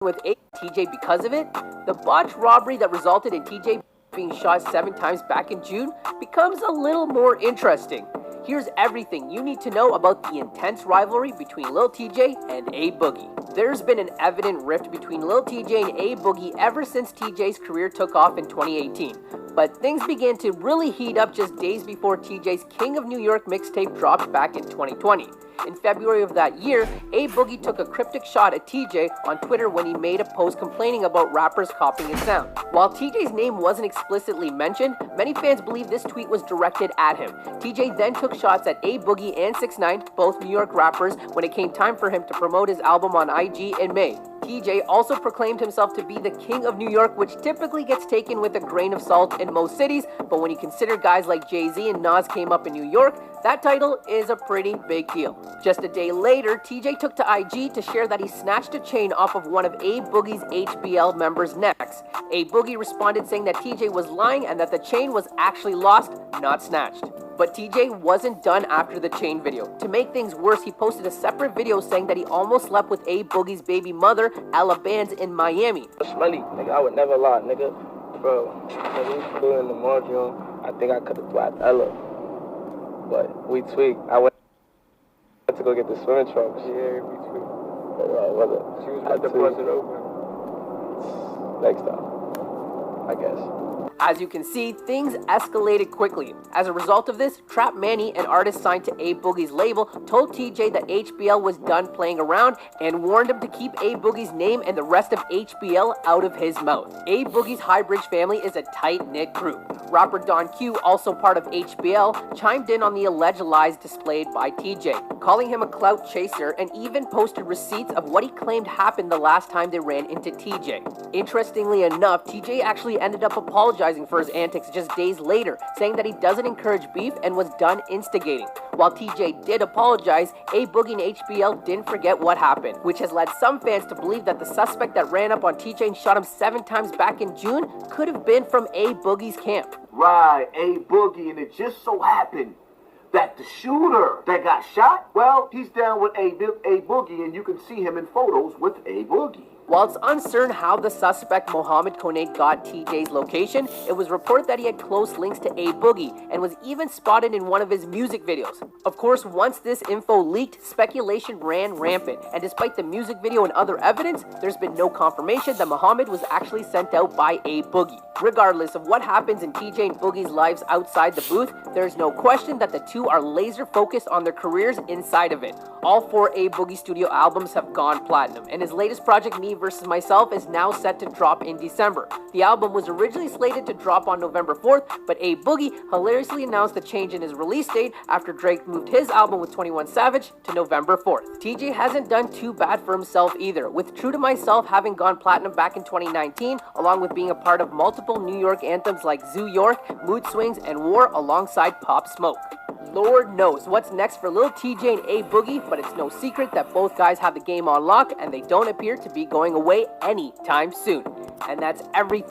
with TJ because of it, the botched robbery that resulted in TJ being shot 7 times back in June becomes a little more interesting. Here's everything you need to know about the intense rivalry between Lil TJ and A Boogie. There's been an evident rift between Lil TJ and A Boogie ever since TJ's career took off in 2018. But things began to really heat up just days before TJ's King of New York mixtape dropped back in 2020. In February of that year, A Boogie took a cryptic shot at TJ on Twitter when he made a post complaining about rappers copying his sound. While TJ's name wasn't explicitly mentioned, many fans believe this tweet was directed at him. TJ then took shots at A Boogie and 6ix9ine, both New York rappers, when it came time for him to promote his album on IG in May. TJ also proclaimed himself to be the King of New York, which typically gets taken with a grain of salt in most cities, but when you consider guys like Jay-Z and Nas came up in New York, that title is a pretty big deal. Just a day later, TJ took to IG to share that he snatched a chain off of one of A Boogie's HBL members' necks. A Boogie responded saying that TJ was lying and that the chain was actually lost, not snatched. But TJ wasn't done after the chain video. To make things worse, he posted a separate video saying that he almost slept with A Boogie's baby mother, Ella Bands, in Miami. Smelly, nigga, I would never lie, nigga. Bro, nigga, we flew in the morning. I think I could have slapped Ella. But we tweaked. I went to go get the swimming trunks. Yeah, we tweaked. Was it? She was about to bust it open. Next time, I guess. As you can see, things escalated quickly. As a result of this, Trap Manny, an artist signed to A Boogie's label, told TJ that HBL was done playing around and warned him to keep A Boogie's name and the rest of HBL out of his mouth. A Boogie's High Bridge family is a tight-knit group. Rapper Don Q, also part of HBL, chimed in on the alleged lies displayed by TJ, calling him a clout chaser, and even posted receipts of what he claimed happened the last time they ran into TJ. Interestingly enough, TJ actually ended up apologizing for his antics just days later, saying that he doesn't encourage beef and was done instigating. While TJ did apologize, A Boogie and HBL didn't forget what happened, which has led some fans to believe that the suspect that ran up on TJ and shot him 7 times back in June could have been from A Boogie's camp. Right, A Boogie, and it just so happened that the shooter that got shot, well, he's down with A Boogie, and you can see him in photos with A Boogie. While it's uncertain how the suspect Mohammed Konate got TJ's location, it was reported that he had close links to A Boogie and was even spotted in one of his music videos. Of course, once this info leaked, speculation ran rampant, and despite the music video and other evidence, there's been no confirmation that Mohammed was actually sent out by A Boogie. Regardless of what happens in TJ and Boogie's lives outside the booth, there's no question that the two are laser focused on their careers inside of it. All 4 A Boogie studio albums have gone platinum, and his latest project, Me vs. Myself, is now set to drop in December. The album was originally slated to drop on November 4th, but A Boogie hilariously announced a change in his release date after Drake moved his album with 21 Savage to November 4th. TJ hasn't done too bad for himself either, with True to Myself having gone platinum back in 2019, along with being a part of multiple New York anthems like Zoo York, Mood Swings, and War alongside Pop Smoke. Lord knows what's next for Lil TJ and A Boogie, but it's no secret that both guys have the game on lock and they don't appear to be going away anytime soon. And that's everything